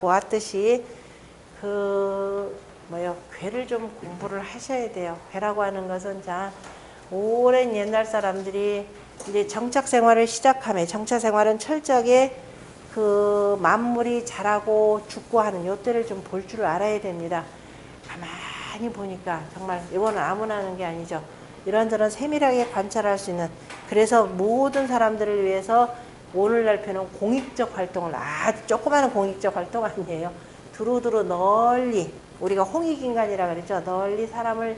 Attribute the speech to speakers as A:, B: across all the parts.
A: 보았듯이 괴를 좀 공부를 하셔야 돼요. 괴라고 하는 것은 자 오랜 옛날 사람들이 이제 정착 생활을 시작하면 정착 생활은 철저하게 그 만물이 자라고 죽고 하는 요때를 좀 볼 줄 알아야 됩니다. 가만히 보니까 정말 이거는 아무나 하는 게 아니죠. 이런저런 세밀하게 관찰할 수 있는, 그래서 모든 사람들을 위해서 오늘날 표는 공익적 활동을, 아주 조그마한 공익적 활동 아니에요. 두루두루 널리, 우리가 홍익인간이라 그랬죠. 널리 사람을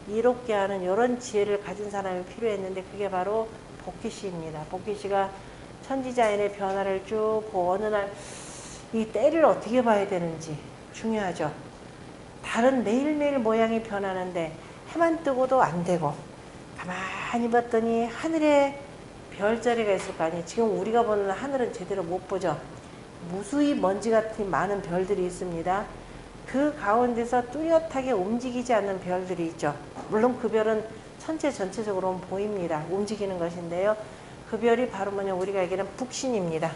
A: 이롭게 하는 이런 지혜를 가진 사람이 필요했는데 그게 바로 복희씨입니다. 복희씨가 천지자연의 변화를 쭉 보고 어느 날 이 때를 어떻게 봐야 되는지 중요하죠. 달은 매일매일 모양이 변하는데 해만 뜨고도 안 되고, 가만히 봤더니 하늘에 별자리가 있을 거 아니에요. 지금 우리가 보는 하늘은 제대로 못 보죠. 무수히 먼지 같은 많은 별들이 있습니다. 그 가운데서 뚜렷하게 움직이지 않는 별들이 있죠. 물론 그 별은 천체 전체적으로 보입니다. 움직이는 것인데요. 그 별이 바로 뭐냐, 우리가 얘기하는 북신입니다.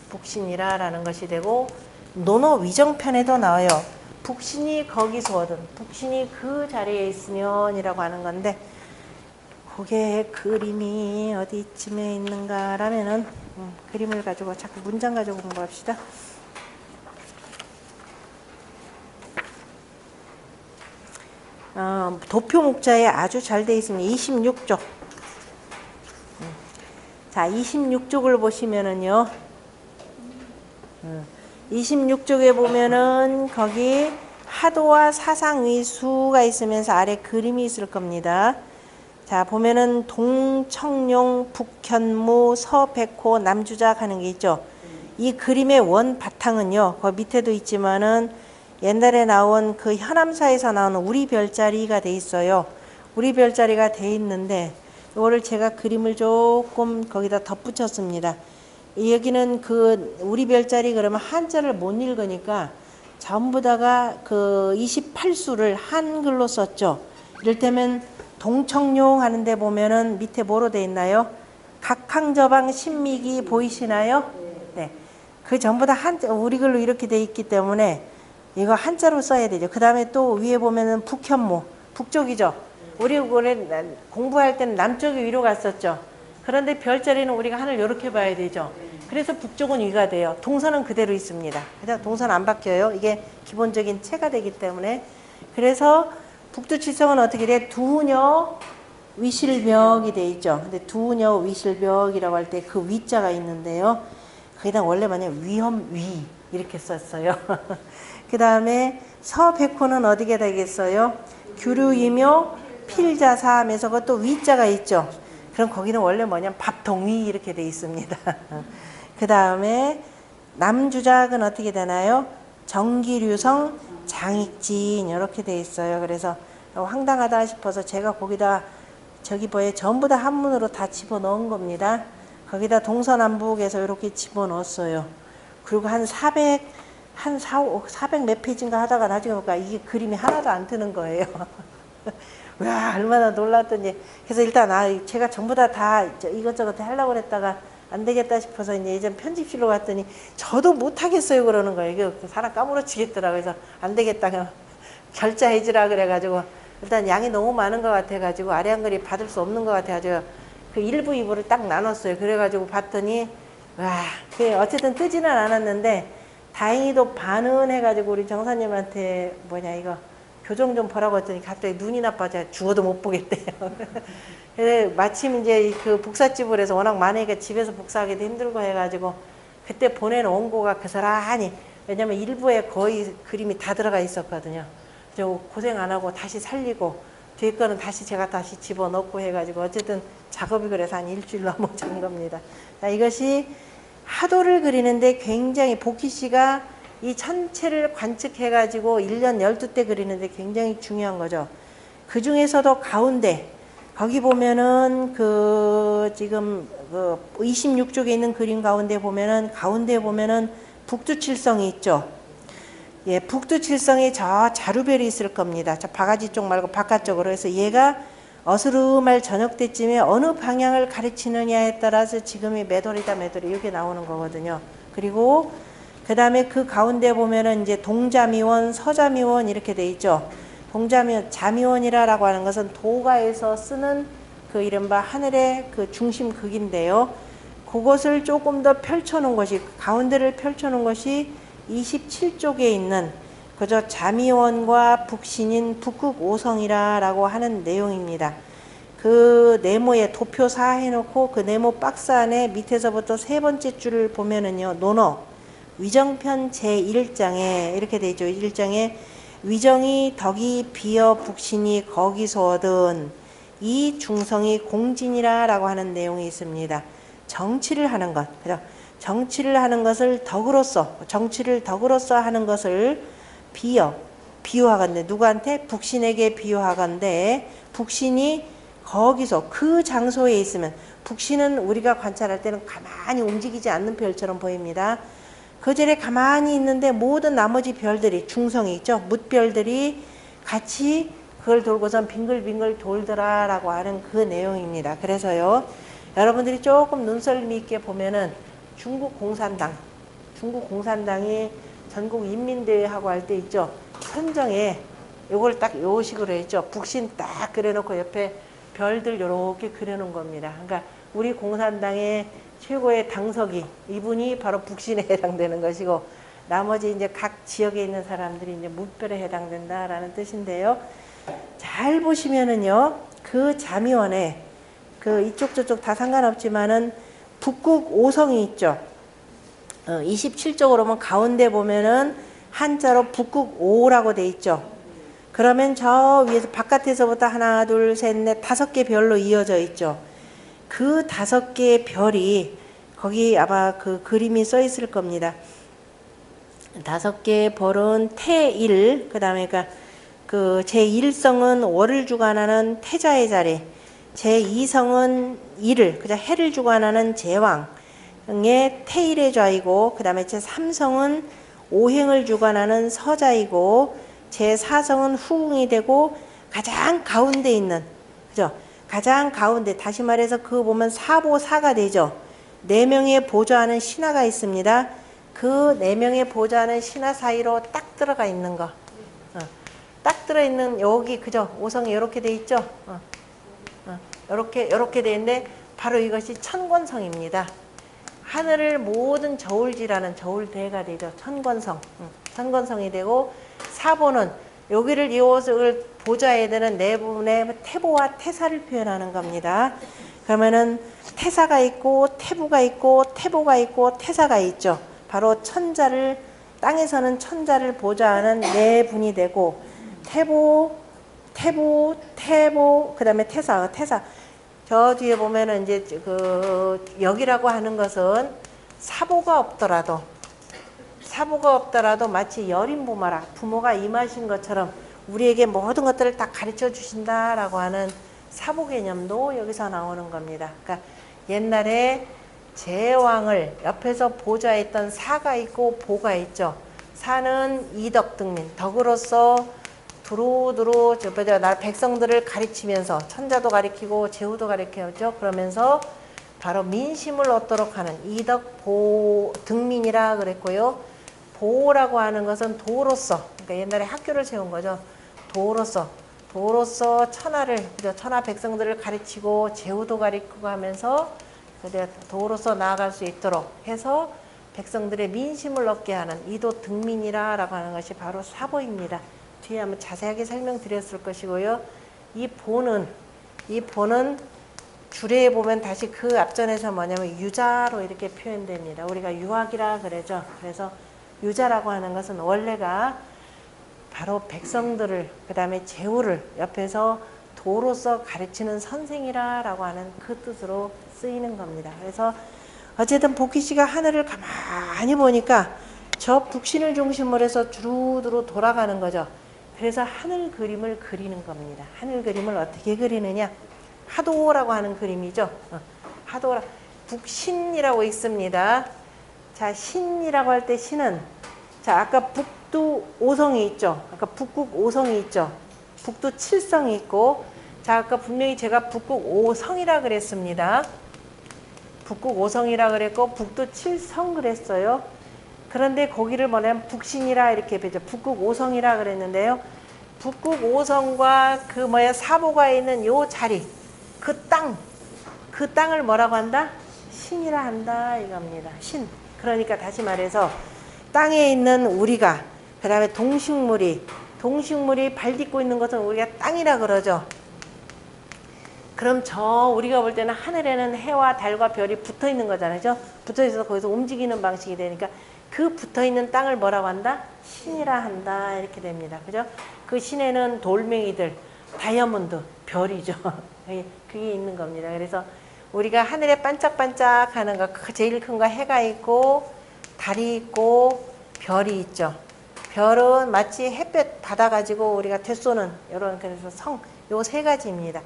A: 북신이라는 것이 되고, 논어 위정편에도 나와요. 북신이 거기서 오든, 북신이 그 자리에 있으면 이라고 하는 건데, 그게 그림이 어디쯤에 있는가 라면은 그림을 가지고 자꾸 문장 가지고 공부합시다. 도표 목자에 아주 잘 되어 있습니다. 26쪽. 자, 26쪽을 보시면은요. 26쪽에 보면은 거기 하도와 사상의수가 있으면서 아래 그림이 있을 겁니다. 자, 보면은 동청룡, 북현무, 서백호, 남주작 하는 게 있죠. 이 그림의 원 바탕은요, 그 밑에도 있지만은 옛날에 나온 그 현암사에서 나오는 우리 별자리가 돼 있어요. 우리 별자리가 돼 있는데 이거를 제가 그림을 조금 거기다 덧붙였습니다. 여기는 그 우리 별자리 그러면 한자를 못 읽으니까 전부 다가 그 28수를 한글로 썼죠. 이를테면 동청룡 하는데 보면은 밑에 뭐로 돼 있나요? 각항저방 신미기 보이시나요? 네. 그 전부 다 한자, 우리 글로 이렇게 돼 있기 때문에 이거 한자로 써야 되죠. 그 다음에 또 위에 보면은 북현무, 북쪽이죠. 우리 공부할 때는 남쪽이 위로 갔었죠. 그런데 별자리는 우리가 하늘 이렇게 봐야 되죠. 그래서 북쪽은 위가 돼요. 동서는 그대로 있습니다. 그냥 동서는 안 바뀌어요. 이게 기본적인 체가 되기 때문에. 그래서 북두칠성은 어떻게 돼? 두녀 위실벽이 돼 있죠. 근데 두녀 위실벽이라고 할 때 그 위자가 있는데요. 거기다 원래 만약 위험위 이렇게 썼어요. 그 다음에 서백호는 어디게 되겠어요? 규류이묘 필자사 하면서 그것도 위자가 있죠. 그럼 거기는 원래 뭐냐면 밥동위 이렇게 돼 있습니다. 그 다음에 남주작은 어떻게 되나요? 정기류성 장익진 이렇게 돼 있어요. 그래서 황당하다 싶어서 제가 거기다 저기 뭐에 전부 다 한문으로 다 집어넣은 겁니다. 거기다 동서남북에서 이렇게 집어넣었어요. 그리고 한 400 몇 페이지인가 하다가 나중에 보니까 이게 그림이 하나도 안 뜨는 거예요. 와, 얼마나 놀랐더니. 그래서 일단 제가 전부 다 이것저것 하려고 그랬다가 안 되겠다 싶어서 이제 예전 편집실로 갔더니 저도 못하겠어요 그러는 거예요. 이게 사람 까무러치겠더라고요. 그래서 안 되겠다, 결자해지라 그래가지고 일단 양이 너무 많은 것 같아가지고 아래 한글이 받을 수 없는 것 같아가지고 그 1부 2부를 딱 나눴어요. 그래가지고 봤더니 와, 어쨌든 뜨지는 않았는데 다행히도 반은 해가지고 우리 정사님한테 이거 교정 좀 보라고 했더니 갑자기 눈이 나빠져 죽어도 못 보겠대요. 그래서 마침 이제 그 복사집을 해서 워낙 많으니까 집에서 복사하기도 힘들고 해가지고 그때 보낸 원고가 그사라니, 왜냐면 일부에 거의 그림이 다 들어가 있었거든요. 저 고생 안 하고 다시 살리고 뒤에 거는 다시 제가 다시 집어넣고 해가지고 어쨌든 작업이 그래서 한 일주일 넘어진 겁니다. 자, 이것이 하도를 그리는데 굉장히 복희씨가 이 천체를 관측해가지고 1년 12대 그리는데 굉장히 중요한 거죠. 그 중에서도 가운데, 거기 보면은 지금 26쪽에 있는 그림 가운데 보면은 북두칠성이 있죠. 예, 북두칠성에 저 자루별이 있을 겁니다. 저 바가지 쪽 말고 바깥쪽으로 해서 얘가 어스름할 저녁 때쯤에 어느 방향을 가르치느냐에 따라서 지금이 매돌이다 매돌이 이게 나오는 거거든요. 그리고 그 다음에 그 가운데 보면은 이제 동자미원, 서자미원 이렇게 돼 있죠. 자미원이라고 하는 것은 도가에서 쓰는 그 이른바 하늘의 그 중심극인데요. 그것을 조금 더 펼쳐놓은 것이, 가운데를 펼쳐놓은 것이 27쪽에 있는 그저 자미원과 북신인 북극오성이라고 하는 내용입니다. 그 네모에 도표사 해놓고 그 네모 박스 안에 밑에서부터 세 번째 줄을 보면은요, 논어 위정편 제1장에 이렇게 되어 있죠. 1장에 위정이 덕이 비어 북신이 거기서 얻은 이 중성이 공진이라 라고 하는 내용이 있습니다. 정치를 하는 것, 그죠? 정치를 하는 것을 덕으로서, 정치를 덕으로서 하는 것을 비유하건대, 누구한테? 북신에게 비유하건대, 북신이 거기서 그 장소에 있으면, 북신은 우리가 관찰할 때는 가만히 움직이지 않는 별처럼 보입니다. 그 자리에 가만히 있는데 모든 나머지 별들이, 중성이 있죠, 뭇별들이 같이 그걸 돌고선 빙글빙글 돌더라라고 하는 그 내용입니다. 그래서요, 여러분들이 조금 눈썰미 있게 보면은 중국 공산당이 전국 인민대회하고 할 때 있죠, 선정에 요걸 딱 요 식으로 했죠. 북신 딱 그려놓고 옆에 별들 요렇게 그려놓은 겁니다. 그러니까 우리 공산당의 최고의 당석이 이분이 바로 북신에 해당되는 것이고, 나머지 이제 각 지역에 있는 사람들이 이제 뭇별에 해당된다라는 뜻인데요. 잘 보시면은요, 그 자미원에 그 이쪽 저쪽 다 상관없지만은 북극오성이 있죠. 27쪽으로 보면 가운데 보면은 한자로 북극오라고 돼 있죠. 그러면 저 위에서 바깥에서부터 하나, 둘, 셋, 넷, 5개 별로 이어져 있죠. 그 5개의 별이 거기 아마 그 그림이 써 있을 겁니다. 5개의 별은 태일, 그 다음에 그 제1성은 월을 주관하는 태자의 자리, 제2성은 일을, 그죠, 해를 주관하는 제왕의 태일의 좌이고, 그 다음에 제3성은 오행을 주관하는 서자이고, 제4성은 후궁이 되고, 가장 가운데 있는, 그죠, 가장 가운데, 다시 말해서 그거 보면 사보사가 되죠. 4명의 보좌하는 신하가 있습니다. 그 4명의 보좌하는 신하 사이로 딱 들어가 있는 거, 딱 들어있는 여기, 그죠, 오성이 이렇게 돼 있죠. 이렇게 돼 있는데 바로 이것이 천권성입니다. 하늘을 모든 저울질하는 저울대가 되죠. 천권성이 되고, 사보는 여기를 이것을 보좌해야 되는 네 부분의 태보와 태사를 표현하는 겁니다. 그러면은 태사가 있고 태부가 있고 태보가 있고 태사가 있죠. 바로 천자를, 땅에서는 천자를 보좌하는 네 분이 되고, 태보, 그 다음에 태사. 저 뒤에 보면은 이제 그 여기라고 하는 것은 사보가 없더라도 마치 여린부마라, 부모가 임하신 것처럼 우리에게 모든 것들을 다 가르쳐 주신다라고 하는 사보 개념도 여기서 나오는 겁니다. 그러니까 옛날에 제왕을 옆에서 보좌했던 사가 있고 보가 있죠. 사는 이덕등민, 덕으로서 두루두루 나 백성들을 가르치면서 천자도 가르치고 제후도 가르치죠. 그러면서 바로 민심을 얻도록 하는 이덕보 등민이라 그랬고요. 보라고 하는 것은 도로서, 그러니까 옛날에 학교를 세운 거죠. 도로서 천하를, 천하 백성들을 가르치고 제후도 가르치고 하면서 도로서 나아갈 수 있도록 해서 백성들의 민심을 얻게 하는 이도 등민이라고 하는 것이 바로 사보입니다. 뒤에 한번 자세하게 설명드렸을 것이고요. 이 보는 줄에 보면 다시 그 앞전에서 뭐냐면 유자로 이렇게 표현됩니다. 우리가 유학이라 그러죠. 그래서 유자라고 하는 것은 원래가 바로 백성들을, 그 다음에 제후를 옆에서 도로서 가르치는 선생이라고 하는 그 뜻으로 쓰이는 겁니다. 그래서 어쨌든 복희 씨가 하늘을 가만히 보니까 저 북신을 중심으로 해서 두루두루 돌아가는 거죠. 그래서 하늘 그림을 그리는 겁니다. 하늘 그림을 어떻게 그리느냐? 하도라고 하는 그림이죠. 하도라, 북신이라고 있습니다. 자, 신이라고 할 때 신은, 자, 아까 북두 오성이 있죠. 아까 북극 오성이 있죠. 북두 칠성이 있고, 자, 아까 분명히 제가 북극 오성이라 그랬습니다. 북극 5성이라 그랬고 북두 7성 그랬어요. 그런데 거기를 뭐냐면 북신이라 이렇게 배죠. 북극 5성이라 그랬는데요. 북극 5성과 그 사보가 있는 요 자리, 그 땅을 뭐라고 한다? 신이라 한다 이겁니다. 신. 그러니까 다시 말해서 땅에 있는 우리가, 그 다음에 동식물이 발 딛고 있는 것은 우리가 땅이라 그러죠. 그럼 우리가 볼 때는 하늘에는 해와 달과 별이 붙어 있는 거잖아요. 그죠? 붙어 있어서 거기서 움직이는 방식이 되니까 그 붙어 있는 땅을 뭐라고 한다? 신이라 한다. 이렇게 됩니다. 그죠? 그 신에는 돌멩이들, 다이아몬드, 별이죠. 그게 있는 겁니다. 그래서 우리가 하늘에 반짝반짝 하는 거, 제일 큰 거 해가 있고, 달이 있고, 별이 있죠. 별은 마치 햇볕 받아가지고 우리가 되쏘는, 이런, 그래서 요 세 가지입니다.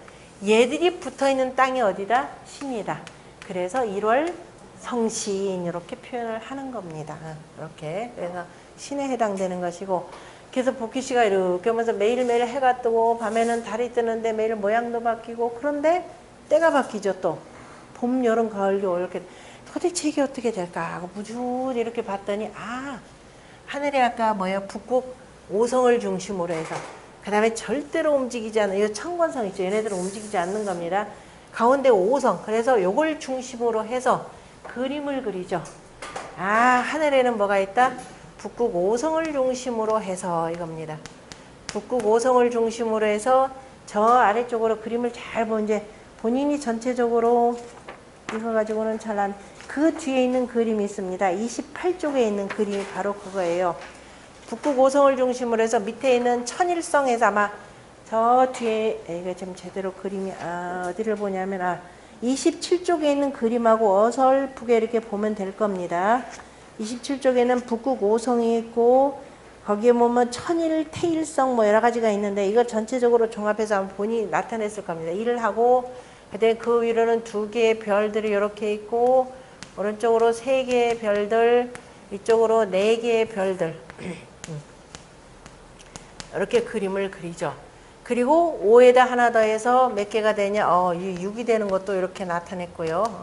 A: 얘들이 붙어 있는 땅이 어디다? 신이다. 그래서 1월 성신, 이렇게 표현을 하는 겁니다. 이렇게. 그래서 신에 해당되는 것이고, 그래서 복희 씨가 이렇게 하면서 매일매일 해가 뜨고, 밤에는 달이 뜨는데 매일 모양도 바뀌고, 그런데 때가 바뀌죠, 또. 봄, 여름, 가을, 겨울, 이렇게. 도대체 이게 어떻게 될까 하고 무주히 이렇게 봤더니, 하늘에 아까 북극 5성을 중심으로 해서, 그 다음에 절대로 움직이지 않는, 이 천권성 있죠. 얘네들은 움직이지 않는 겁니다. 가운데 5성. 그래서 요걸 중심으로 해서 그림을 그리죠. 하늘에는 뭐가 있다? 북극 5성을 중심으로 해서 이겁니다. 북극 5성을 중심으로 해서 저 아래쪽으로 그림을 잘 이제 본인이 전체적으로 이거 가지고는 그 뒤에 있는 그림이 있습니다. 28쪽에 있는 그림이 바로 그거예요. 북극 5성을 중심으로 해서 밑에 있는 천일성에서 아마 저 뒤에 이게 지금 제대로 그림이 어디를 보냐면 27쪽에 있는 그림하고 어설프게 이렇게 보면 될 겁니다. 27쪽에는 북극 5성이 있고 거기에 보면 천일, 태일성 여러 가지가 있는데 이거 전체적으로 종합해서 한번 본인이 나타냈을 겁니다. 일을 하고 그다음에 그 위로는 2개의 별들이 이렇게 있고 오른쪽으로 3개의 별들, 이쪽으로 4개의 별들 이렇게 그림을 그리죠. 그리고 5에다 하나 더해서 몇 개가 되냐? 6이 되는 것도 이렇게 나타냈고요.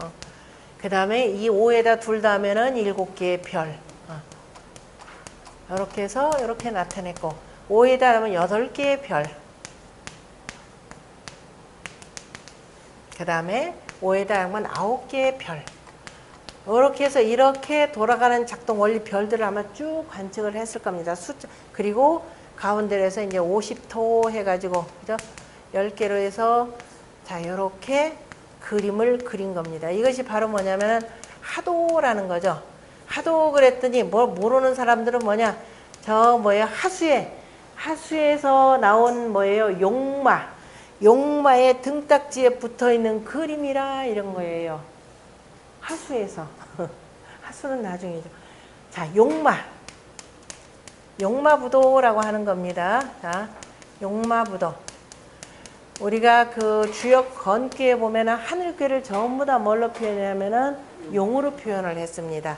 A: 그 다음에 이 5에다 둘 다 하면은 7개의 별. 이렇게 해서 이렇게 나타냈고 5에다 하면 8개의 별. 그 다음에 5에다 하면 9개의 별. 이렇게 해서 이렇게 돌아가는 작동 원리 별들을 아마 쭉 관측을 했을 겁니다. 숫자 그리고 가운데에서 이제 50토 해가지고 그죠? 10개로 해서 자 이렇게 그림을 그린 겁니다. 이것이 바로 뭐냐면은 하도라는 거죠. 하도 그랬더니 모르는 사람들은 하수에서 나온 용마의 등딱지에 붙어 있는 그림이라 이런 거예요. 하수에서. 하수는 나중이죠. 자, 용마부도라고 하는 겁니다. 자, 용마부도. 우리가 그 주역 건기에 보면은 하늘괴를 전부 다 뭘로 표현하냐면은 용으로 표현을 했습니다.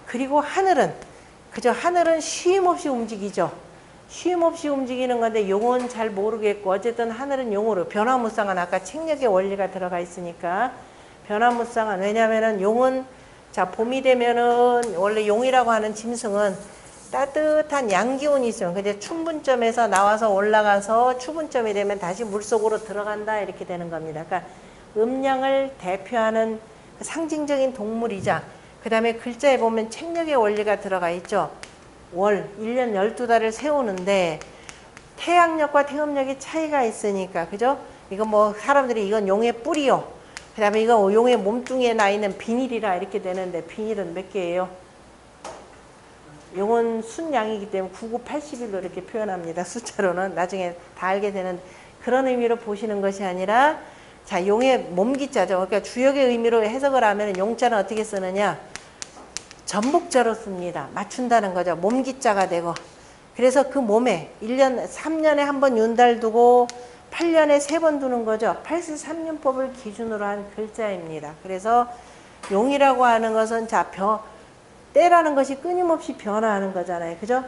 A: 그리고 하늘은 쉼 없이 움직이죠. 쉼 없이 움직이는 건데 용은 잘 모르겠고 어쨌든 하늘은 용으로 변화무쌍한 아까 책력의 원리가 들어가 있으니까 변화무쌍한 왜냐면은 용은 자 봄이 되면은 원래 용이라고 하는 짐승은 따뜻한 양기운이 있어요. 근데 춘분점에서 나와서 올라가서 추분점이 되면 다시 물속으로 들어간다 이렇게 되는 겁니다. 그러니까 음양을 대표하는 상징적인 동물이자 그 다음에 글자에 보면 책력의 원리가 들어가 있죠. 1년 12달을 세우는데 태양력과 태음력이 차이가 있으니까 그죠? 이거 사람들이 이건 용의 뿔이요. 그 다음에 이거 용의 몸뚱이에 나 있는 비닐이라 이렇게 되는데 비닐은 몇 개예요? 용은 순양이기 때문에 9, 9, 80일로 이렇게 표현합니다. 숫자로는 나중에 다 알게 되는 그런 의미로 보시는 것이 아니라 자 용의 몸기자죠. 그러니까 주역의 의미로 해석을 하면 용자는 어떻게 쓰느냐? 전복자로 씁니다. 맞춘다는 거죠. 몸기자가 되고 그래서 그 몸에 3년에 한 번 윤달 두고 8년에 3번 두는 거죠. 83년법을 기준으로 한 글자입니다. 그래서 용이라고 하는 것은 때라는 것이 끊임없이 변화하는 거잖아요. 그죠?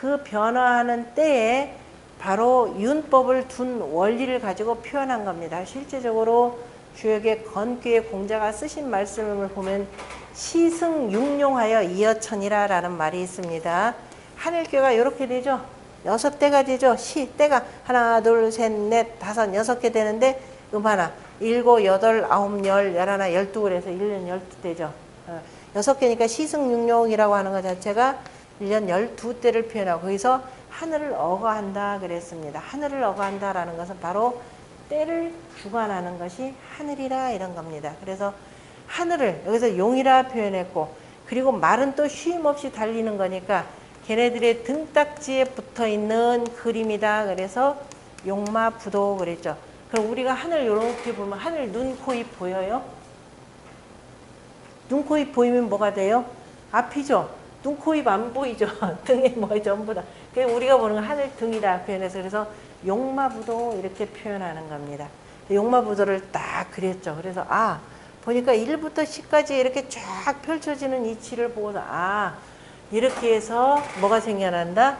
A: 그 변화하는 때에 바로 윤법을 둔 원리를 가지고 표현한 겁니다. 실제적으로 주역의 건귀의 공자가 쓰신 말씀을 보면 시승육룡하여 이어천이라 라는 말이 있습니다. 하늘교가 이렇게 되죠. 6대가 되죠. 때가 하나, 둘, 셋, 넷, 다섯, 6개 되는데 하나, 7, 8, 9, 10, 11, 12 그래서 1년 12대죠. 6개니까 시승육룡이라고 하는 것 자체가 1년 12대를 표현하고 거기서 하늘을 어거한다 그랬습니다. 하늘을 어거한다라는 것은 바로 때를 주관하는 것이 하늘이라 이런 겁니다. 그래서 하늘을 여기서 용이라 표현했고 그리고 말은 또 쉼없이 달리는 거니까 걔네들의 등딱지에 붙어있는 그림이다. 그래서 용마부도 그랬죠. 그럼 우리가 하늘 이렇게 보면 하늘 눈, 코, 입 보여요? 눈, 코, 입 보이면 뭐가 돼요? 앞이죠. 눈, 코, 입 안 보이죠. 등에 뭐 전부 다. 그래서 우리가 보는 건 하늘 등이다 표현해서 그래서 용마부도 이렇게 표현하는 겁니다. 용마부도를 딱 그렸죠. 그래서 보니까 1부터 10까지 이렇게 쫙 펼쳐지는 이치를 보고서 이렇게 해서 뭐가 생겨난다?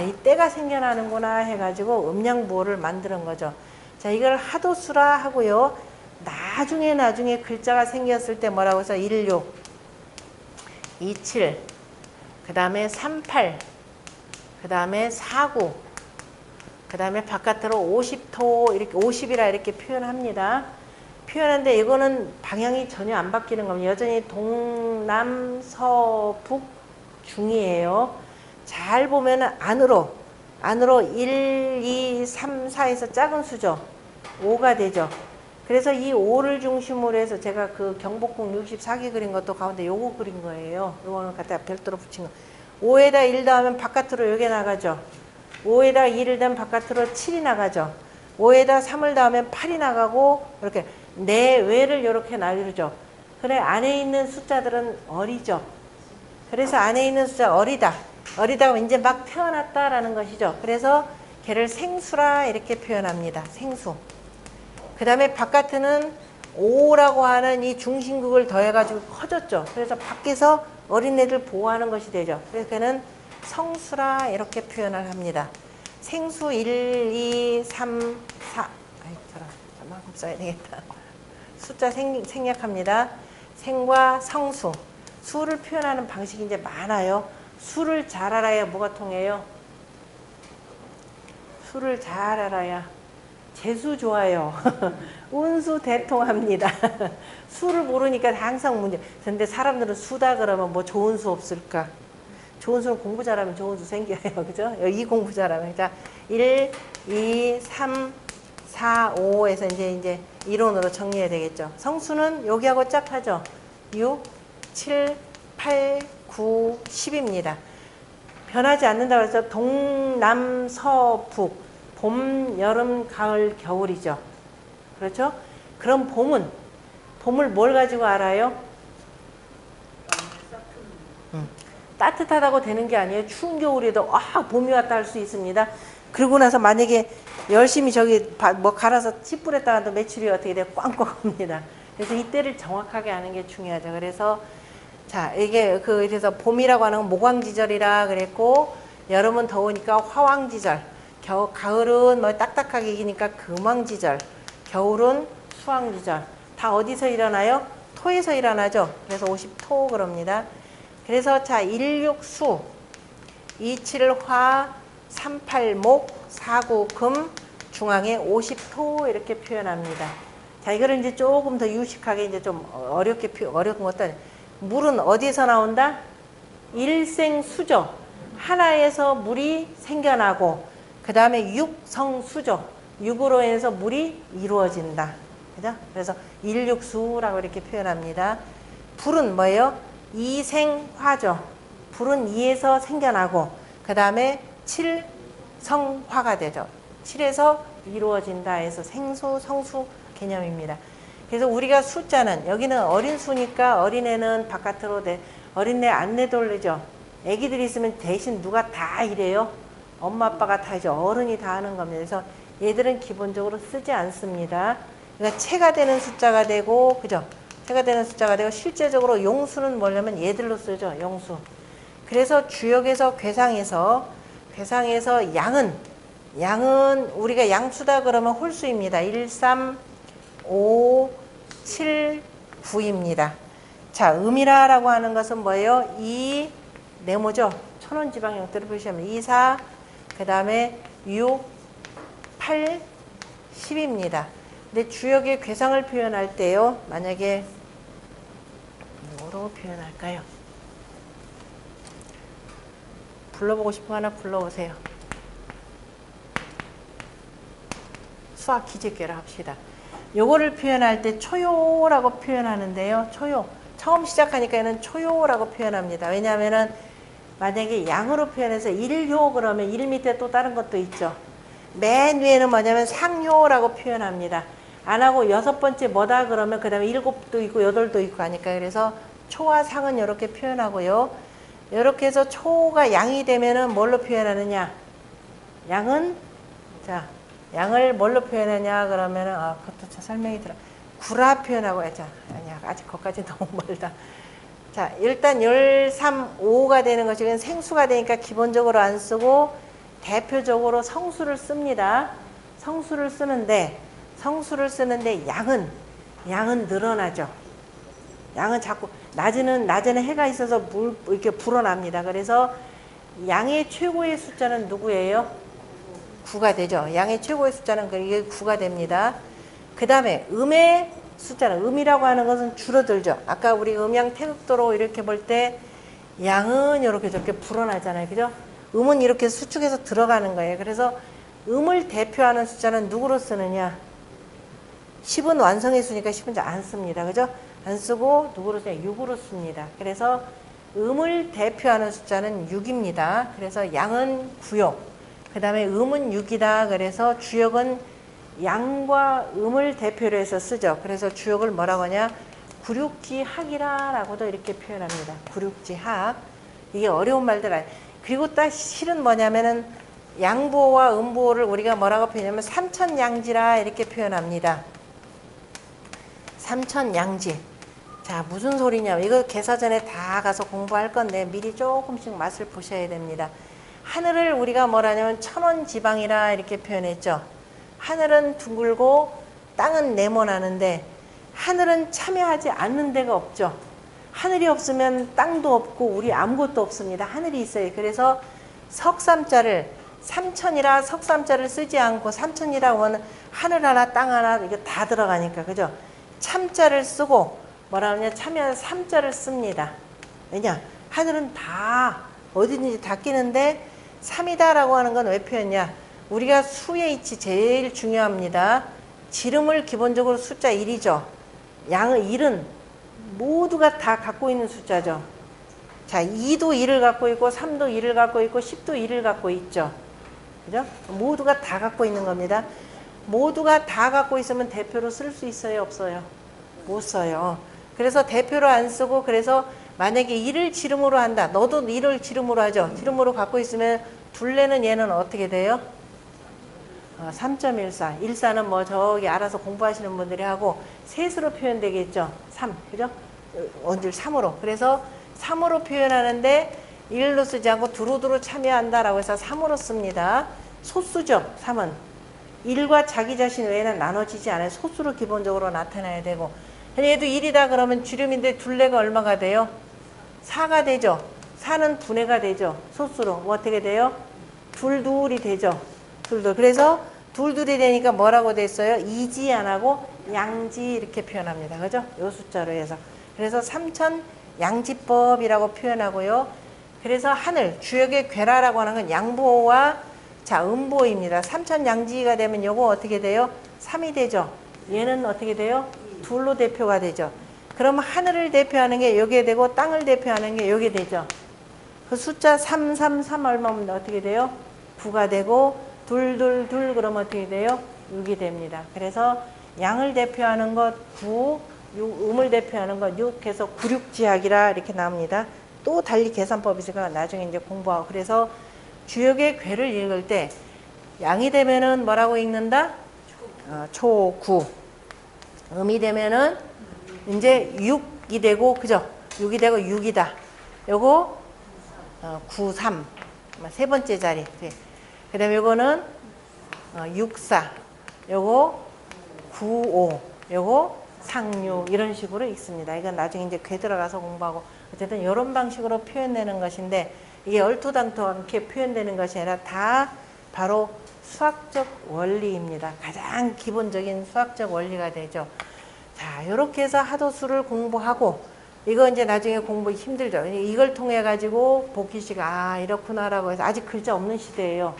A: 이 때가 생겨나는구나 해가지고 음양부호를 만드는 거죠. 자, 이걸 하도수라 하고요. 나중에 글자가 생겼을 때 뭐라고 해서 16, 27, 그 다음에 38, 그 다음에 49, 그 다음에 바깥으로 50토 이렇게 50이라 이렇게 표현합니다. 표현하는데 이거는 방향이 전혀 안 바뀌는 겁니다. 여전히 동남 서북 중이에요. 잘 보면 안으로 1, 2, 3, 4에서 작은 수죠. 5가 되죠. 그래서 이 5를 중심으로 해서 제가 그 경복궁 64개 그린 것도 가운데 요거 그린 거예요. 요거는 갖다 별도로 붙인 거. 5에다 1 더하면 바깥으로 요게 나가죠. 5에다 2를 더하면 바깥으로 7이 나가죠. 5에다 3을 더하면 8이 나가고 이렇게 내외를 이렇게 나누죠. 그래 안에 있는 숫자들은 어리죠. 그래서 안에 있는 숫자 어리다가 이제 막 태어났다라는 것이죠. 그래서 걔를 생수라 이렇게 표현합니다. 생수. 그 다음에 바깥에는 5라고 하는 이 중심극을 더해가지고 커졌죠. 그래서 밖에서 어린애들 보호하는 것이 되죠. 그래서 걔는 성수라 이렇게 표현을 합니다. 생수 1, 2, 3, 4. 저만큼 써야 되겠다. 숫자 생략합니다. 생과 성수. 수를 표현하는 방식이 이제 많아요. 수를 잘 알아야 뭐가 통해요? 수를 잘 알아야 재수 좋아요. 운수 대통합니다. 수를 모르니까 항상 문제. 근데 사람들은 수다 그러면 뭐 좋은 수 없을까? 좋은 수는 공부 잘하면 좋은 수 생겨요. 그죠? 이 공부 잘하면. 자, 1, 2, 3, 4, 5에서 이제 이론으로 정리해야 되겠죠. 성수는 여기하고 짝하죠. 6, 7, 8, 9, 10입니다. 변하지 않는다고 해서 동남, 서북, 봄, 여름, 가을, 겨울이죠. 그렇죠? 그럼 봄을 뭘 가지고 알아요? 따뜻하다고 되는 게 아니에요. 추운 겨울에도 봄이 왔다 할 수 있습니다. 그러고 나서 만약에 열심히 저기 뭐 갈아서 찌뿌렸다가도 매출이 어떻게 돼요? 꽝꽝합니다. 그래서 이때를 정확하게 아는 게 중요하죠. 그래서 자, 이게 그래서 봄이라고 하는 건 모광지절이라 그랬고 여름은 더우니까 화왕지절, 가을은 뭐 딱딱하게 이기니까 금왕지절, 겨울은 수왕지절. 다 어디서 일어나요? 토에서 일어나죠. 그래서 50토 그럽니다. 그래서 자, 16수, 27화, 38목, 49금, 중앙에 50토 이렇게 표현합니다. 자, 이거를 이제 조금 더 유식하게 이제 좀 어려운 것도 물은 어디에서 나온다? 일생수죠. 하나에서 물이 생겨나고 그 다음에 육성수죠. 육으로 인해서 물이 이루어진다. 그죠? 그래서 일육수라고 이렇게 표현합니다. 불은 뭐예요? 이생화죠. 불은 이에서 생겨나고 그 다음에 칠성화가 되죠. 칠에서 이루어진다 해서 생수, 성수 개념입니다. 그래서 우리가 숫자는 여기는 어린 수니까 어린애는 바깥으로 어린애 안 내돌리죠. 애기들이 있으면 대신 누가 다 이래요? 엄마 아빠가 다 이제 어른이 다 하는 겁니다. 그래서 얘들은 기본적으로 쓰지 않습니다. 그러니까 체가 되는 숫자가 되고 그죠? 체가 되는 숫자가 되고 실제적으로 용수는 뭐냐면 얘들로 쓰죠. 용수. 그래서 주역에서 괴상에서 양은 우리가 양수다 그러면 홀수입니다. 1, 3, 5, 7, 9입니다. 자, 음이라고 하는 것은 뭐예요? 2, 네모죠? 천원지방 형태로 표시하면 2, 4, 그 다음에 6, 8, 10입니다. 근데 주역의 궤상을 표현할 때요. 만약에 뭐로 표현할까요? 불러보고 싶은 거 하나 불러오세요. 수학 기재교를 합시다. 요거를 표현할 때 초요라고 표현하는데요. 초요. 처음 시작하니까 얘는 초요라고 표현합니다. 왜냐하면은 만약에 양으로 표현해서 1효 그러면 1 밑에 또 다른 것도 있죠. 맨 위에는 뭐냐면 상효라고 표현합니다. 안 하고 6번째 뭐다 그러면 그 다음에 7도 있고 8도 있고 하니까 그래서 초와 상은 이렇게 표현하고요. 이렇게 해서 초가 양이 되면은 뭘로 표현하느냐? 양은 자 양을 뭘로 표현하냐 그러면은 그것도 설명이 들어. 구라 표현하고 자 아니야 아직 거기까지 너무 멀다. 자 일단 13, 5가 되는 것이 생수가 되니까 기본적으로 안 쓰고 대표적으로 성수를 씁니다. 성수를 쓰는데 양은 늘어나죠. 양은 자꾸 낮에는 해가 있어서 이렇게 불어납니다. 그래서 양의 최고의 숫자는 누구예요? 9가 되죠. 양의 최고의 숫자는 이게 9가 됩니다. 그 다음에 음의 숫자는 음이라고 하는 것은 줄어들죠. 아까 우리 음양 태극도로 이렇게 볼 때 양은 이렇게 저렇게 불어나잖아요. 그죠? 음은 이렇게 수축해서 들어가는 거예요. 그래서 음을 대표하는 숫자는 누구로 쓰느냐? 10은 완성의 수니까 10은 안 씁니다. 그죠? 안 쓰고 누구로 써요? 6으로 씁니다. 그래서 음을 대표하는 숫자는 6입니다. 그래서 양은 9요. 그 다음에 음은 6이다. 그래서 주역은 양과 음을 대표로 해서 쓰죠. 그래서 주역을 뭐라고 하냐? 구륙지학이라고도 이렇게 표현합니다. 구륙지학. 이게 어려운 말들 아니에요. 그리고 딱 실은 뭐냐면은 양보와 음보를 우리가 뭐라고 표현하면 삼천양지라 이렇게 표현합니다. 삼천양지. 자, 무슨 소리냐? 이거 개사전에 다 가서 공부할 건데 미리 조금씩 맛을 보셔야 됩니다. 하늘을 우리가 뭐라냐면 천원지방이라 이렇게 표현했죠. 하늘은 둥글고 땅은 네모나는데 하늘은 참여하지 않는 데가 없죠. 하늘이 없으면 땅도 없고 우리 아무것도 없습니다. 하늘이 있어요. 그래서 석삼자를 삼천이라 석삼자를 쓰지 않고 삼천이라고 하는 하늘 하나 땅 하나 이거 다 들어가니까 그죠? 참자를 쓰고 뭐라 하냐 참여하는 삼자를 씁니다. 왜냐? 하늘은 다 어디든지 다 끼는데 3이다라고 하는 건 왜 표현이냐? 우리가 수의 이치 제일 중요합니다. 지름을 기본적으로 숫자 1이죠. 양의 1은 모두가 다 갖고 있는 숫자죠. 자, 2도 1을 갖고 있고 3도 1을 갖고 있고 10도 1을 갖고 있죠. 그죠? 모두가 다 갖고 있는 겁니다. 모두가 다 갖고 있으면 대표로 쓸 수 있어요? 없어요? 못 써요. 그래서 대표로 안 쓰고 그래서 만약에 1을 지름으로 한다. 너도 1을 지름으로 하죠. 지름으로 갖고 있으면 둘레는 얘는 어떻게 돼요? 3.14. 14는 뭐 저기 알아서 공부하시는 분들이 하고 셋으로 표현되겠죠. 3. 그죠? 언질 3으로. 그래서 3으로 표현하는데 1로 쓰지 않고 두루두루 참여한다라고 해서 3으로 씁니다. 소수죠. 3은. 1과 자기 자신 외에는 나눠지지 않아요. 소수로 기본적으로 나타나야 되고. 얘도 1이다 그러면 주름인데 둘레가 얼마가 돼요? 4가 되죠. 4는 분해가 되죠. 소수로. 뭐 어떻게 돼요? 둘둘이 되죠. 둘둘. 그래서 둘둘이 되니까 뭐라고 됐어요? 이지 안 하고 양지 이렇게 표현합니다. 그죠? 요 숫자로 해서. 그래서 삼천양지법이라고 표현하고요. 그래서 하늘, 주역의 괴라라고 하는 건 양보와 자, 음보입니다. 삼천양지가 되면 요거 어떻게 돼요? 3이 되죠. 얘는 어떻게 돼요? 둘로 대표가 되죠. 그러면 하늘을 대표하는 게 요게 되고 땅을 대표하는 게 요게 되죠. 그 숫자 333 얼마면 어떻게 돼요? 9가 되고 둘둘둘 그러면 어떻게 돼요? 6이 됩니다. 그래서 양을 대표하는 것 9, 음을 대표하는 것 6 해서 구륙지학이라 이렇게 나옵니다. 또 달리 계산법이 있으니까 나중에 이제 공부하고 그래서 주역의 괴를 읽을 때 양이 되면은 뭐라고 읽는다? 초, 9. 음이 되면은 이제 6이 되고 그죠? 6이 되고 6이다. 요거 9, 3. 세 번째 자리. 그 다음에 요거는 6, 4. 요거 9, 5. 요거 상류 이런 식으로 읽습니다. 이건 나중에 이제 궤 들어가서 공부하고 어쨌든 이런 방식으로 표현되는 것인데 이게 얼토당토않게 표현되는 것이 아니라 다 바로 수학적 원리입니다. 가장 기본적인 수학적 원리가 되죠. 자, 이렇게 해서 하도수를 공부하고 이거 이제 나중에 공부 힘들죠. 이걸 통해 가지고 복희씨가 아 이렇구나라고 해서 아직 글자 없는 시대예요.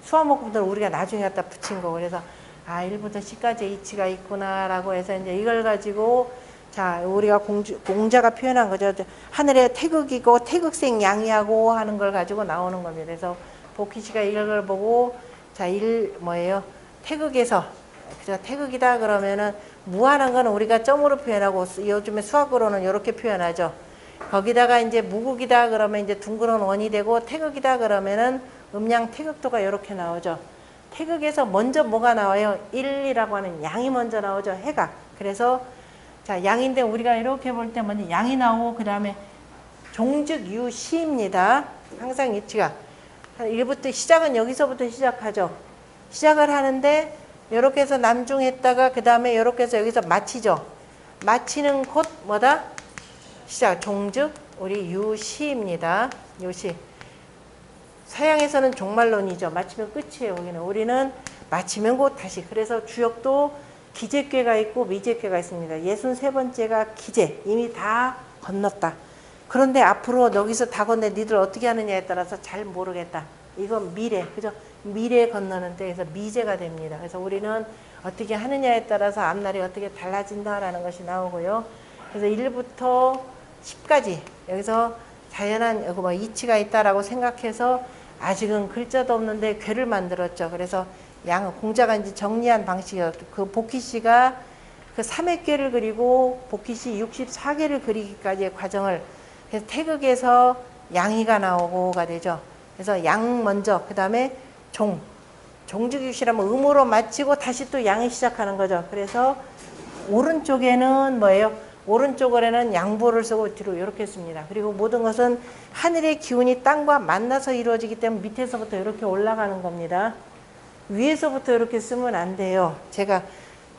A: 수화목금들은 우리가 나중에 갖다 붙인 거. 그래서 아 1부터 10까지 이치가 있구나라고 해서 이제 이걸 가지고 자 우리가 공자가 표현한 거죠. 하늘에 태극이고 태극생 양이하고 하는 걸 가지고 나오는 겁니다. 그래서 복희씨가 이걸 보고 자 뭐예요? 태극에서 그죠? 태극이다 그러면은 무하는 거는 우리가 점으로 표현하고 요즘에 수학으로는 이렇게 표현하죠. 거기다가 이제 무국이다 그러면 이제 둥그런 원이 되고 태극이다 그러면은 음양 태극도가 이렇게 나오죠. 태극에서 먼저 뭐가 나와요? 1이라고 하는 양이 먼저 나오죠. 해가. 그래서 자 양인데 우리가 이렇게 볼 때 먼저 양이 나오고 그 다음에 종즉 유시입니다. 항상 이치가 1부터 시작은 여기서부터 시작하죠. 시작을 하는데 이렇게 해서 남중했다가 그 다음에 이렇게 해서 여기서 마치죠. 마치는 곳 뭐다? 시작 종즉 우리 유시입니다. 유시. 서양에서는 종말론이죠. 마치면 끝이에요. 여기는 우리는 마치면 곧 다시. 그래서 주역도 기재괴가 있고 미재괴가 있습니다. 63번째가 기재. 이미 다 건넜다. 그런데 앞으로 여기서 다 건네 니들 어떻게 하느냐에 따라서 잘 모르겠다. 이건 미래. 그죠? 미래 건너는데 그래서 미재가 됩니다. 그래서 우리는 어떻게 하느냐에 따라서 앞날이 어떻게 달라진다라는 것이 나오고요. 그래서 1부터 10까지 여기서 자연한 뭐 이치가 있다라고 생각해서 아직은 글자도 없는데 괴를 만들었죠. 그래서 공자가 이제 정리한 방식이요. 그 복희씨가 그 3회 궤를 그리고 복희씨 64개를 그리기까지의 과정을 그래서 태극에서 양이가 나오고가 되죠. 그래서 양 먼저 그 다음에 종즉유시라면 음으로 마치고 다시 또 양이 시작하는 거죠. 그래서 오른쪽에는 뭐예요? 오른쪽으로는 양보를 쓰고 뒤로 이렇게 씁니다. 그리고 모든 것은 하늘의 기운이 땅과 만나서 이루어지기 때문에 밑에서부터 이렇게 올라가는 겁니다. 위에서부터 이렇게 쓰면 안 돼요. 제가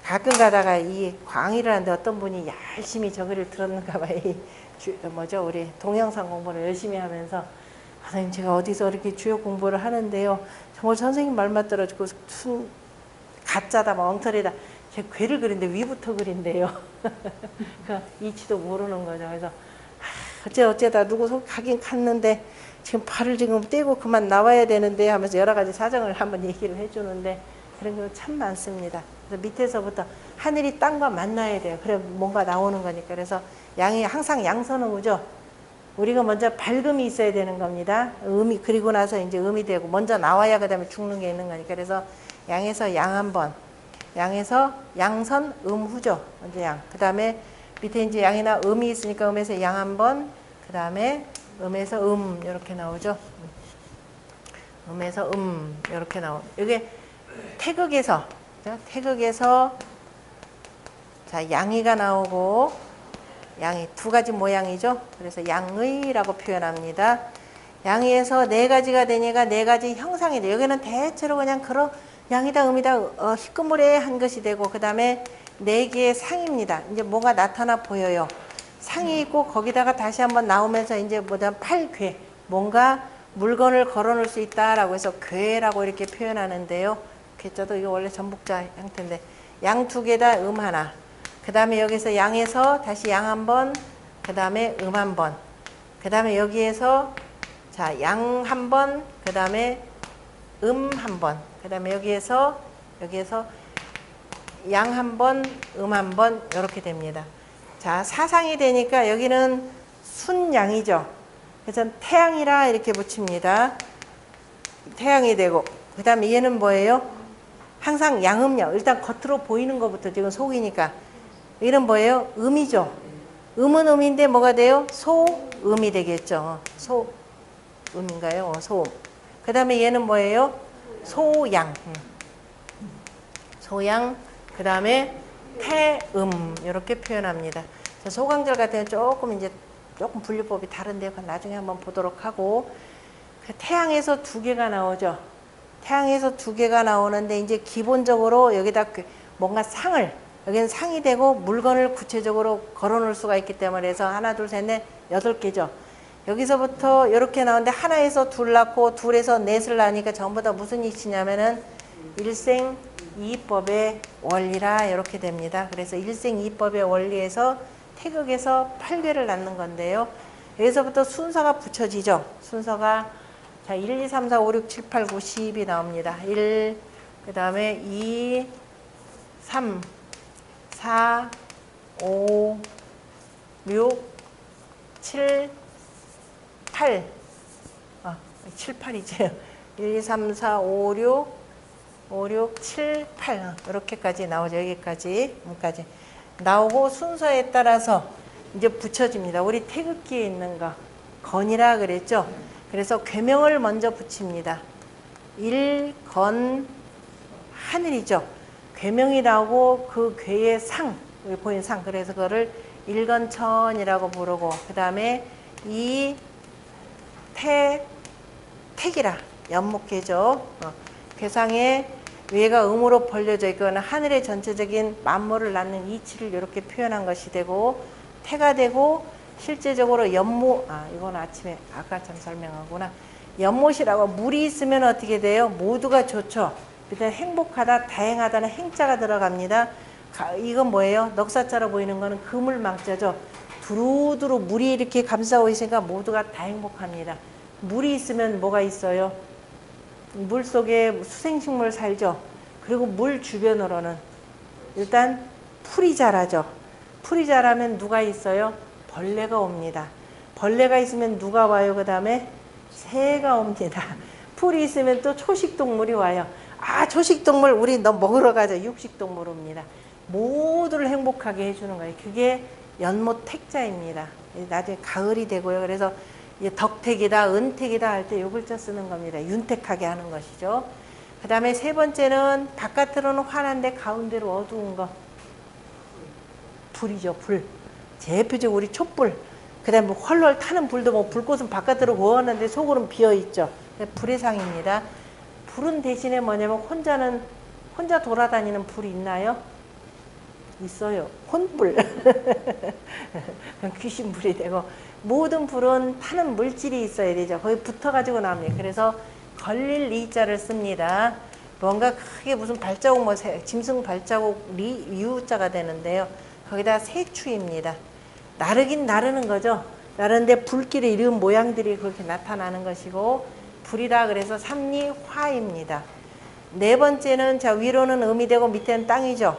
A: 가끔 가다가 이 강의를 하는데 어떤 분이 열심히 저기를 들었는가 봐요. 우리 동영상 공부를 열심히 하면서 선생님 제가 어디서 이렇게 주요 공부를 하는데요. 정말 선생님 말만 들어주고 가짜다 막 엉터리다. 제 괴를 그린데 위부터 그린대요. 그러니까 이치도 모르는 거죠. 그래서 어째다 누구 가긴 갔는데 지금 발을 지금 떼고 그만 나와야 되는데 하면서 여러 가지 사정을 한번 얘기를 해주는데 그런 거 참 많습니다. 그래서 밑에서부터 하늘이 땅과 만나야 돼요. 그래 뭔가 나오는 거니까. 그래서 양이 항상 양선음우죠. 우리가 먼저 밝음이 있어야 되는 겁니다. 음이 그리고 나서 이제 음이 되고 먼저 나와야 그다음에 죽는 게 있는 거니까. 그래서 양에서 양 한 번, 양에서 양선 음후죠. 먼저 양. 그다음에 밑에 이제 양이나 음이 있으니까 음에서 양 한 번, 그다음에 음에서 이렇게 나오죠. 음에서 이렇게 나오. 이게 태극에서 자 양이가 나오고 양이 두 가지 모양이죠. 그래서 양의라고 표현합니다. 양의에서 네 가지가 되니까 네 가지 형상이 돼요. 여기는 대체로 그냥 그런 양이다 음이다 희끄무레한 것이 되고 그 다음에 네 개의 상입니다. 이제 뭐가 나타나 보여요. 상이 있고 거기다가 다시 한번 나오면서 이제 뭐다 팔괴 뭔가 물건을 걸어놓을 수 있다라고 해서 괴라고 이렇게 표현하는데요. 괴자도 이거 원래 전복자 형태인데 양 두 개다 하나. 그 다음에 여기서 양에서 다시 양 한 번, 그 다음에 한 번, 그 다음에 여기에서 자 양 한 번, 그 다음에 한 번, 그 다음에 여기에서 양 한 번, 한 번 이렇게 됩니다. 자 사상이 되니까 여기는 순양이죠. 그래서 태양이라 이렇게 붙입니다. 태양이 되고 그 다음에 얘는 뭐예요? 항상 양음력. 일단 겉으로 보이는 것부터 지금 속이니까 이는 뭐예요? 음이죠. 음은 음인데 뭐가 돼요? 소음이 되겠죠. 소음인가요? 소음. 그 다음에 얘는 뭐예요? 소양. 소양. 그 다음에 태음. 이렇게 표현합니다. 소강절 같은 경우는 조금 분류법이 다른데요. 그건 나중에 한번 보도록 하고. 태양에서 두 개가 나오죠. 태양에서 두 개가 나오는데 이제 기본적으로 여기다 뭔가 상을 여기는 상이 되고 물건을 구체적으로 걸어 놓을 수가 있기 때문에 해서 하나, 둘, 셋, 넷, 8개죠. 여기서부터 이렇게 나오는데 하나에서 둘 낳고 둘에서 넷을 낳으니까 전부 다 무슨 이치냐면은 일생이법의 원리라 이렇게 됩니다. 그래서 일생이법의 원리에서 태극에서 8개를 낳는 건데요. 여기서부터 순서가 붙여지죠. 순서가 자 1, 2, 3, 4, 5, 6, 7, 8, 9, 10이 나옵니다. 1, 그 다음에 2, 3, 4, 5, 6, 7, 8, 7, 8이죠. 1, 2, 3, 4, 5, 6, 7, 8 이렇게까지 나오죠. 여기까지 나오고 순서에 따라서 이제 붙여집니다. 우리 태극기에 있는 거 건이라 그랬죠. 그래서 괴명을 먼저 붙입니다. 일건 하늘이죠. 괴명이 나오고 그 괴의 상, 여기 보이는 상, 그래서 그거를 일건천이라고 부르고, 그 다음에 이 택이라 연목괴죠. 괴상에 위에가 음으로 벌려져 있거나 하늘의 전체적인 만물을 낳는 이치를 이렇게 표현한 것이 되고, 태가 되고 실제적으로 연못, 이건 아침에 아까 참 설명하구나. 연못이라고 물이 있으면 어떻게 돼요? 모두가 좋죠. 일단 행복하다, 다행하다는 행자가 들어갑니다. 이건 뭐예요? 넉사자로 보이는 거는 그물망자죠. 두루두루 물이 이렇게 감싸고 있으니까 모두가 다 행복합니다. 물이 있으면 뭐가 있어요? 물 속에 수생식물 살죠. 그리고 물 주변으로는 일단 풀이 자라죠. 풀이 자라면 누가 있어요? 벌레가 옵니다. 벌레가 있으면 누가 와요? 그 다음에 새가 옵니다. 풀이 있으면 또 초식동물이 와요. 초식동물 우리 너 먹으러 가자. 육식동물 옵니다. 모두를 행복하게 해주는 거예요. 그게 연못 택자입니다. 나중에 가을이 되고요. 그래서 덕택이다, 은택이다 할 때 요 글자 쓰는 겁니다. 윤택하게 하는 것이죠. 그 다음에 세 번째는 바깥으로는 환한데 가운데로 어두운 거. 불이죠, 불. 대표적으로 우리 촛불. 그 다음에 헐헐 타는 불도 뭐 불꽃은 바깥으로 고하는데 속으로는 비어있죠. 불의 상입니다. 불은 대신에 뭐냐면 혼자 돌아다니는 불이 있나요? 있어요. 혼불. 귀신불이 되고, 모든 불은 타는 물질이 있어야 되죠. 거기 붙어가지고 나옵니다. 그래서 걸릴 리자를 씁니다. 뭔가 크게 무슨 발자국, 짐승 발자국 유자가 되는데요. 거기다 세추입니다. 나르긴 나르는 거죠. 나르는데 불길의 이런 모양들이 그렇게 나타나는 것이고, 불이라 그래서 삼리화입니다. 네 번째는 자 위로는 음이 되고 밑에는 땅이죠.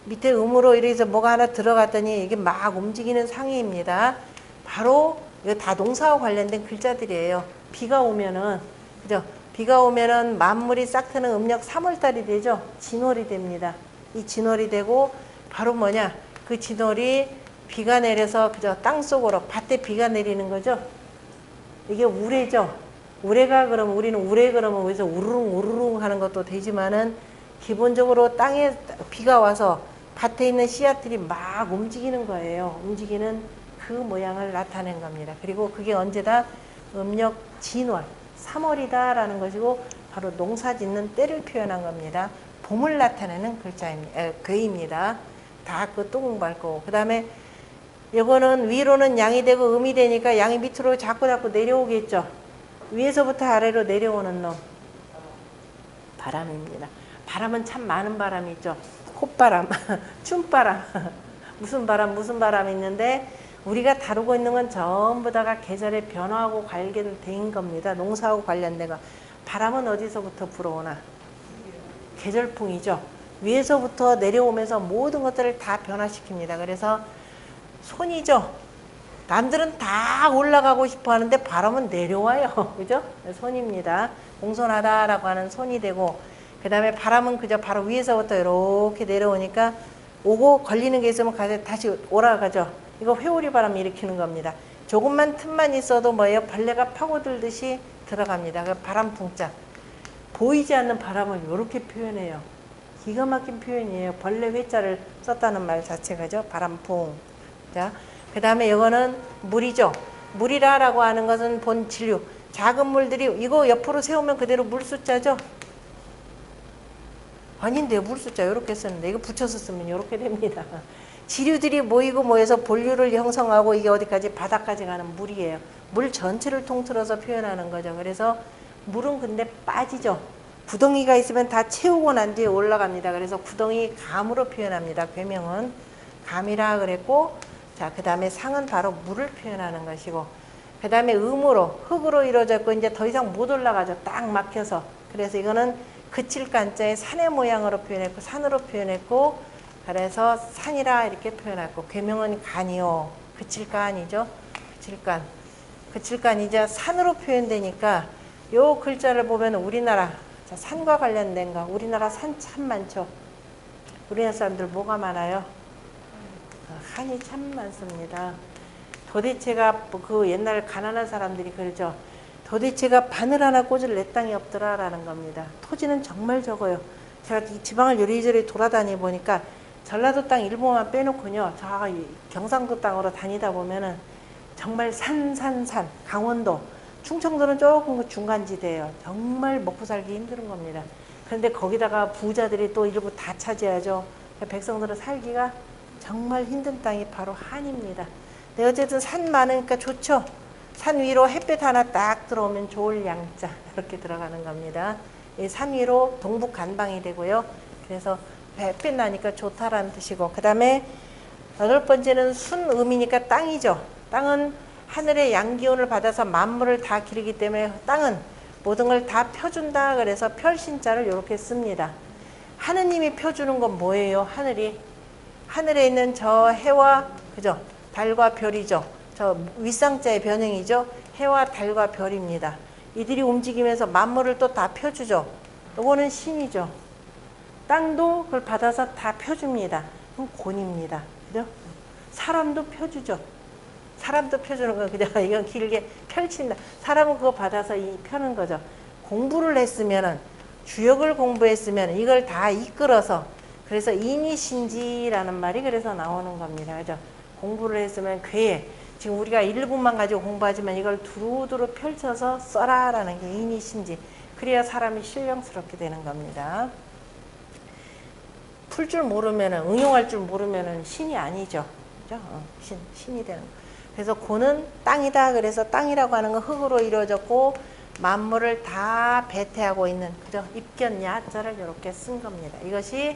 A: 밑에 음으로 이래서 뭐가 하나 들어갔더니 이게 막 움직이는 상의입니다. 바로 이거 다 농사와 관련된 글자들이에요. 비가 오면은 그죠? 비가 오면은 만물이 싹 트는 음력 3월달이 되죠. 진월이 됩니다. 이 진월이 되고 바로 뭐냐? 그 진월이 비가 내려서 그죠? 땅 속으로 밭에 비가 내리는 거죠. 이게 우레죠. 우레가 그러면 우리는 우레 그러면 여기서 우르릉 우르릉 하는 것도 되지만은 기본적으로 땅에 비가 와서 밭에 있는 씨앗들이 막 움직이는 거예요. 움직이는 그 모양을 나타낸 겁니다. 그리고 그게 언제다? 음력 진월 3월이다라는 것이고 바로 농사 짓는 때를 표현한 겁니다. 봄을 나타내는 글자입니다. 괴입니다. 다 그 똥발 거고. 그 다음에 이거는 위로는 양이 되고 음이 되니까 양이 밑으로 자꾸 내려오겠죠. 위에서부터 아래로 내려오는 놈. 바람입니다. 바람은 참 많은 바람이 있죠. 콧바람, 춤바람, 무슨 바람 있는데 우리가 다루고 있는 건 전부 다가 계절의 변화하고 관련된 겁니다. 농사하고 관련된 거. 바람은 어디서부터 불어오나? 계절풍이죠. 위에서부터 내려오면서 모든 것들을 다 변화시킵니다. 그래서 손이죠. 남들은 다 올라가고 싶어 하는데 바람은 내려와요. 그죠? 손입니다. 공손하다라고 하는 손이 되고, 그 다음에 바람은 그저 바로 위에서부터 이렇게 내려오니까 오고 걸리는 게 있으면 다시 올라가죠. 이거 회오리 바람 일으키는 겁니다. 조금만 틈만 있어도 뭐예요? 벌레가 파고들듯이 들어갑니다. 그 바람풍자. 보이지 않는 바람을 이렇게 표현해요. 기가 막힌 표현이에요. 벌레 회자를 썼다는 말 자체가죠. 바람풍. 자, 그 다음에 이거는 물이죠. 물이라고 하는 것은 본 진류. 작은 물들이 이거 옆으로 세우면 그대로 물 숫자죠. 아닌데 물숫자 이렇게 쓰는데 이거 붙여서 쓰면 이렇게 됩니다. 지류들이 모이고 모여서 본류를 형성하고 이게 어디까지 바닥까지 가는 물이에요. 물 전체를 통틀어서 표현하는 거죠. 그래서 물은 근데 빠지죠. 구덩이가 있으면 다 채우고 난 뒤에 올라갑니다. 그래서 구덩이 감으로 표현합니다. 괴명은 감이라 그랬고, 자, 그 다음에 상은 바로 물을 표현하는 것이고, 그 다음에 음으로, 흙으로 이루어졌고, 이제 더 이상 못 올라가죠. 딱 막혀서. 그래서 이거는 그칠 간자의 산의 모양으로 표현했고, 산으로 표현했고, 그래서 산이라 이렇게 표현했고, 괴명은 간이요. 그칠 간이죠. 그칠 간. 그칠 간이자 산으로 표현되니까, 요 글자를 보면 우리나라, 자, 산과 관련된 거. 우리나라 산 참 많죠. 우리나라 사람들 뭐가 많아요? 산이 참 많습니다. 도대체가 그 옛날 가난한 사람들이 그러죠. 도대체가 바늘 하나 꽂을 내 땅이 없더라 라는 겁니다. 토지는 정말 적어요. 제가 이 지방을 요리조리 돌아다니 보니까 전라도 땅 일부만 빼놓고요. 저 경상도 땅으로 다니다 보면은 정말 산. 강원도, 충청도는 조금 그 중간지대예요. 정말 먹고 살기 힘든 겁니다. 그런데 거기다가 부자들이 또 일부 다 차지하죠. 백성들은 살기가 정말 힘든 땅이 바로 한입니다. 근데 어쨌든 산 많으니까 좋죠. 산 위로 햇볕 하나 딱 들어오면 좋을 양자 이렇게 들어가는 겁니다. 이 산 위로 동북 간방이 되고요. 그래서 햇빛 나니까 좋다라는 뜻이고, 그 다음에 8번째는 순음이니까 땅이죠. 땅은 하늘의 양기운을 받아서 만물을 다 기르기 때문에 땅은 모든 걸 다 펴준다. 그래서 펼신자를 이렇게 씁니다. 하느님이 펴주는 건 뭐예요? 하늘에 있는 저 해와, 그죠? 달과 별이죠. 저 윗상자의 변형이죠. 해와 달과 별입니다. 이들이 움직이면서 만물을 또 다 펴주죠. 이거는 신이죠. 땅도 그걸 받아서 다 펴줍니다. 그건 곤입니다. 그죠? 사람도 펴주죠. 사람도 펴주는 건 그냥 이건 길게 펼친다. 사람은 그거 받아서 펴는 거죠. 공부를 했으면은, 주역을 공부했으면 이걸 다 이끌어서, 그래서 인이신지라는 말이 그래서 나오는 겁니다. 그죠? 공부를 했으면 괴에, 지금 우리가 일부만 가지고 공부하지만 이걸 두루두루 펼쳐서 써라라는 게 인이신지. 그래야 사람이 신령스럽게 되는 겁니다. 풀 줄 모르면은, 응용할 줄 모르면은 신이 아니죠. 그죠? 신이 되는 거. 그래서 고는 땅이다. 그래서 땅이라고 하는 건 흙으로 이루어졌고 만물을 다 배태하고 있는, 그죠? 입견 야자를 이렇게 쓴 겁니다. 이것이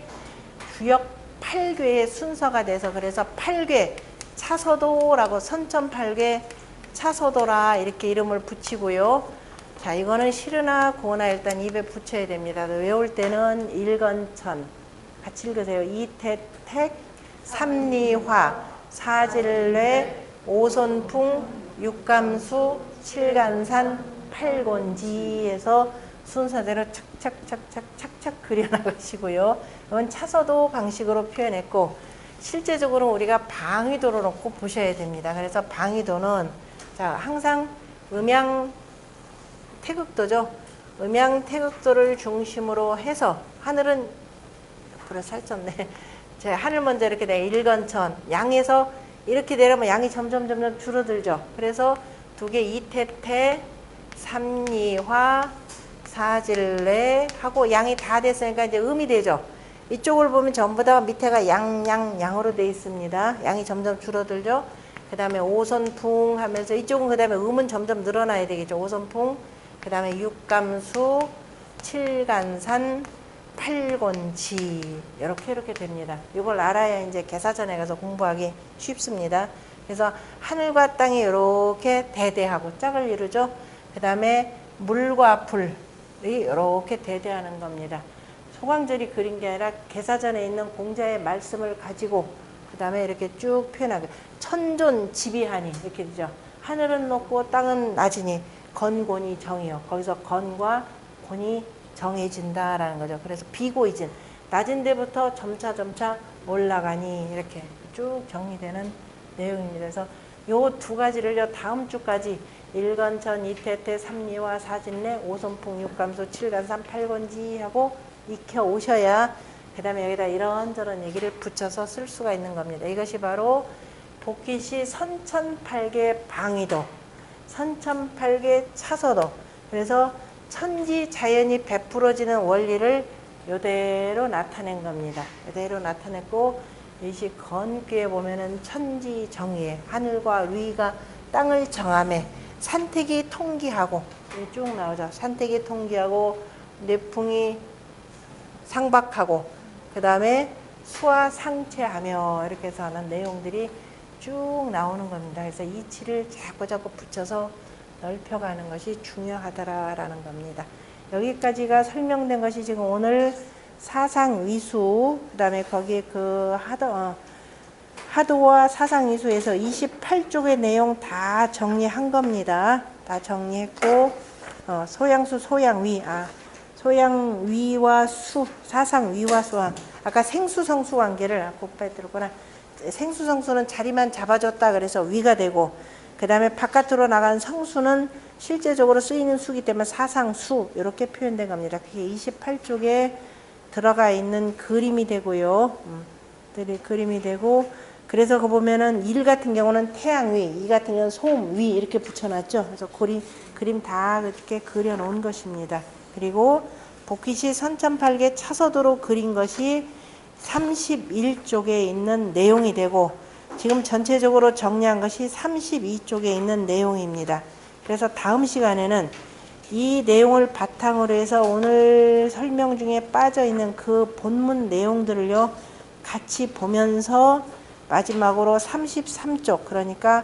A: 주역 8괴의 순서가 돼서, 그래서 8괴 차서도라고, 선천팔괴 차서도라 이렇게 이름을 붙이고요. 자, 이거는 실으나 고나 일단 입에 붙여야 됩니다. 외울 때는 일건천 같이 읽으세요. 이태택 삼리화 사질례 오손풍 육감수 칠간산 팔곤지에서 순서대로 착착 그려나가시고요. 이건 차서도 방식으로 표현했고, 실제적으로 우리가 방위도로 놓고 보셔야 됩니다. 그래서 방위도는, 자, 항상 음양 태극도죠. 음양 태극도를 중심으로 해서, 하늘은 그래 살쪘네. 자, 하늘 먼저 이렇게 내 일건천 양에서 이렇게 내려면 양이 점점 줄어들죠. 그래서 두 개 이태태 삼리화 사질례 하고 양이 다 됐으니까 이제 음이 되죠. 이쪽을 보면 전부 다 밑에가 양으로 되어 있습니다. 양이 점점 줄어들죠. 그 다음에 오선풍 하면서 이쪽은 그 다음에 음은 점점 늘어나야 되겠죠. 오선풍, 그 다음에 육감수, 칠간산, 팔곤지 이렇게 됩니다. 이걸 알아야 이제 개사전에 가서 공부하기 쉽습니다. 그래서 하늘과 땅이 이렇게 대대하고 짝을 이루죠. 그 다음에 물과 불이 이렇게 대대하는 겁니다. 소광절이 그린 게 아니라 개사전에 있는 공자의 말씀을 가지고 그 다음에 이렇게 쭉 표현하고, 천존지비하니 이렇게 되죠. 하늘은 높고 땅은 낮으니 건곤이 정이요. 거기서 건과 곤이 정해진다라는 거죠. 그래서 비고이진, 낮은 데부터 점차 올라가니 이렇게 쭉 정리되는 내용입니다. 그래서 요 두 가지를요, 다음 주까지 일건천, 이태태, 삼리화, 사진례, 오선풍, 육감수, 칠간산, 팔곤지 하고 익혀 오셔야 그 다음에 여기다 이런저런 얘기를 붙여서 쓸 수가 있는 겁니다. 이것이 바로 복귀시 선천팔계 방위도, 선천팔계 차서도. 그래서 천지 자연이 베풀어지는 원리를 이대로 나타낸 겁니다. 이대로 나타냈고 이시 건규에 보면은 천지정의에 하늘과 위가 땅을 정함에 산택이 통기하고 쭉 나오죠. 산택이 통기하고 내풍이 상박하고 그 다음에 수와 상체하며 이렇게 해서 하는 내용들이 쭉 나오는 겁니다. 그래서 이치를 자꾸 붙여서 넓혀가는 것이 중요하다라는 겁니다. 여기까지가 설명된 것이 지금 오늘 사상위수, 그 다음에 거기에 그 하도와 사상위수에서 28쪽의 내용 다 정리한 겁니다. 다 정리했고, 소양수, 소양위, 소양위와 수, 사상위와 수, 아까 생수성수 관계를 곱해 들었구나. 생수성수는 자리만 잡아줬다 그래서 위가 되고, 그 다음에 바깥으로 나간 성수는 실제적으로 쓰이는 수기 때문에 사상수 이렇게 표현된 겁니다. 그게 28쪽에 들어가 있는 그림이 되고요. 그림이 되고, 그래서 그 보면은 일 같은 경우는 태양위, 이 같은 경우는 소음위 이렇게 붙여놨죠. 그래서 그림 다 이렇게 그려놓은 것입니다. 그리고 복희시 선천팔계 차서도로 그린 것이 31쪽에 있는 내용이 되고, 지금 전체적으로 정리한 것이 32쪽에 있는 내용입니다. 그래서 다음 시간에는 이 내용을 바탕으로 해서 오늘 설명 중에 빠져 있는 그 본문 내용들을요 같이 보면서 마지막으로 33쪽, 그러니까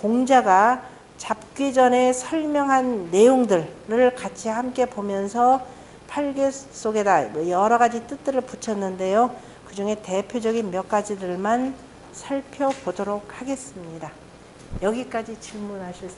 A: 공자가 잡기 전에 설명한 내용들을 같이 함께 보면서 팔계 속에다 여러 가지 뜻들을 붙였는데요. 그 중에 대표적인 몇 가지들만 살펴보도록 하겠습니다. 여기까지 질문하실 사람.